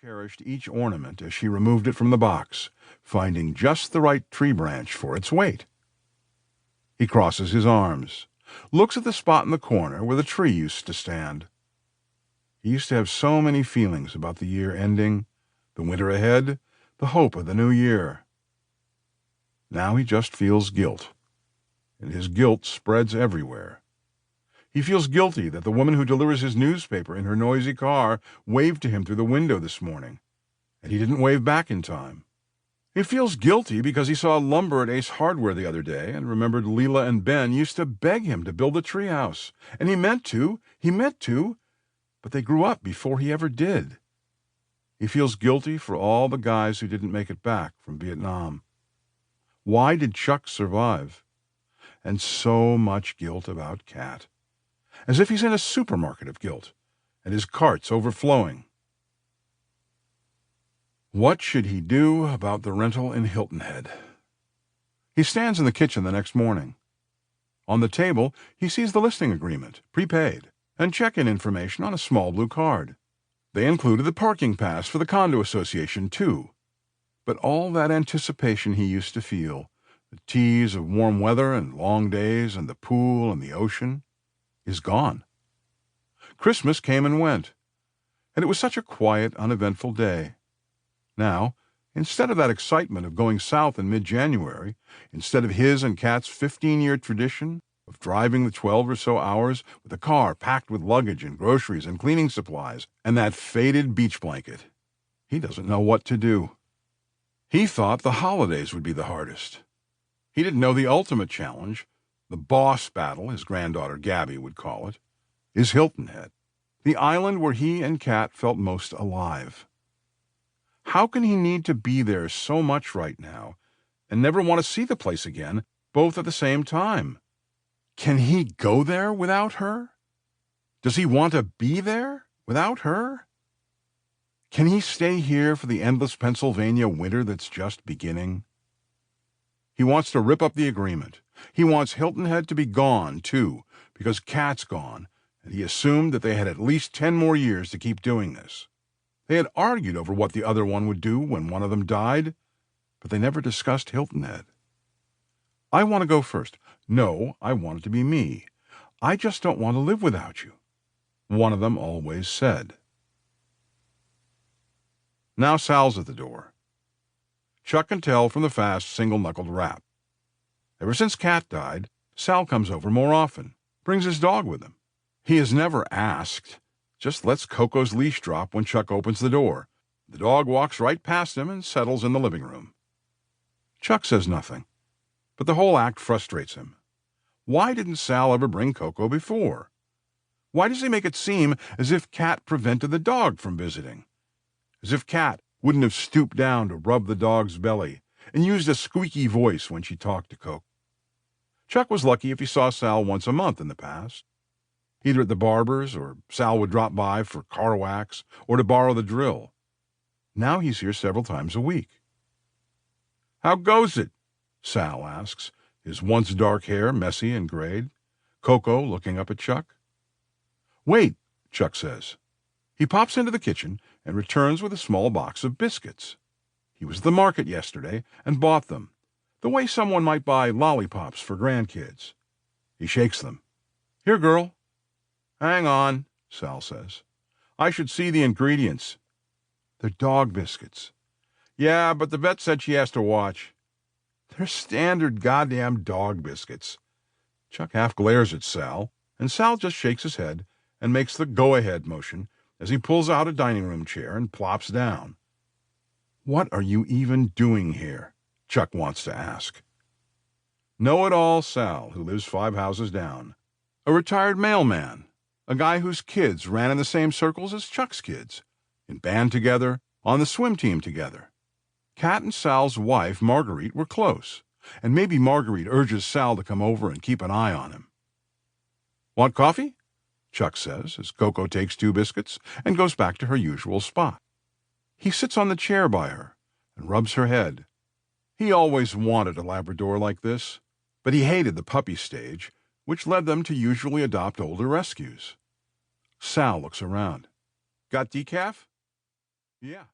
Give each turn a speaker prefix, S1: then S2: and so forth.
S1: cherished each ornament as she removed it from the box, finding just the right tree branch for its weight. He crosses his arms, looks at the spot in the corner where the tree used to stand. He used to have so many feelings about the year ending, the winter ahead, the hope of the new year. Now he just feels guilt, and his guilt spreads everywhere. He feels guilty that the woman who delivers his newspaper in her noisy car waved to him through the window this morning, and he didn't wave back in time. He feels guilty because he saw lumber at Ace Hardware the other day and remembered Leela and Ben used to beg him to build a treehouse, and he meant to, but they grew up before he ever did. He feels guilty for all the guys who didn't make it back from Vietnam. Why did Chuck survive? And so much guilt about Kat. As if he's in a supermarket of guilt, and his cart's overflowing. What should he do about the rental in Hilton Head? He stands in the kitchen the next morning. On the table, he sees the listing agreement, prepaid, and check-in information on a small blue card. They included the parking pass for the condo association, too. But all that anticipation he used to feel, the tease of warm weather and long days and the pool and the ocean, is gone. Christmas came and went, and it was such a quiet, uneventful day. Now, instead of that excitement of going south in mid-January, instead of his and Kat's 15-year tradition of driving the 12 or so hours with a car packed with luggage and groceries and cleaning supplies and that faded beach blanket, he doesn't know what to do. He thought the holidays would be the hardest. He didn't know the ultimate challenge, the boss battle, his granddaughter Gabby would call it, is Hilton Head, the island where he and Kat felt most alive. How can he need to be there so much right now and never want to see the place again, both at the same time? Can he go there without her? Does he want to be there without her? Can he stay here for the endless Pennsylvania winter that's just beginning? He wants to rip up the agreement. He wants Hilton Head to be gone, too, because Kat's gone, and he assumed that they had at least 10 more years to keep doing this. They had argued over what the other one would do when one of them died, but they never discussed Hilton Head. I want to go first. No, I want it to be me. I just don't want to live without you, one of them always said. Now Sal's at the door. Chuck can tell from the fast, single-knuckled rap. Ever since Kat died, Sal comes over more often, brings his dog with him. He has never asked, just lets Coco's leash drop when Chuck opens the door. The dog walks right past him and settles in the living room. Chuck says nothing, but the whole act frustrates him. Why didn't Sal ever bring Coco before? Why does he make it seem as if Kat prevented the dog from visiting? As if Kat wouldn't have stooped down to rub the dog's belly and used a squeaky voice when she talked to Coco. Chuck was lucky if he saw Sal once a month in the past, either at the barber's or Sal would drop by for car wax or to borrow the drill. Now he's here several times a week. How goes it? Sal asks, his once dark hair messy and grayed, Coco looking up at Chuck. Wait, Chuck says. He pops into the kitchen and returns with a small box of biscuits. He was at the market yesterday and bought them, the way someone might buy lollipops for grandkids. He shakes them. Here, girl. Hang on, Sal says. I should see the ingredients. They're dog biscuits. Yeah, but the vet said she has to watch. They're standard goddamn dog biscuits. Chuck half glares at Sal, and Sal just shakes his head and makes the go-ahead motion as he pulls out a dining room chair and plops down. What are you even doing here? Chuck wants to ask. Know-it-all Sal, who lives 5 houses down. A retired mailman. A guy whose kids ran in the same circles as Chuck's kids. In band together, on the swim team together. Kat and Sal's wife, Marguerite, were close, and maybe Marguerite urges Sal to come over and keep an eye on him. Want coffee? Chuck says as Coco takes 2 biscuits and goes back to her usual spot. He sits on the chair by her and rubs her head. He always wanted a Labrador like this, but he hated the puppy stage, which led them to usually adopt older rescues. Sal looks around. Got decaf? Yeah.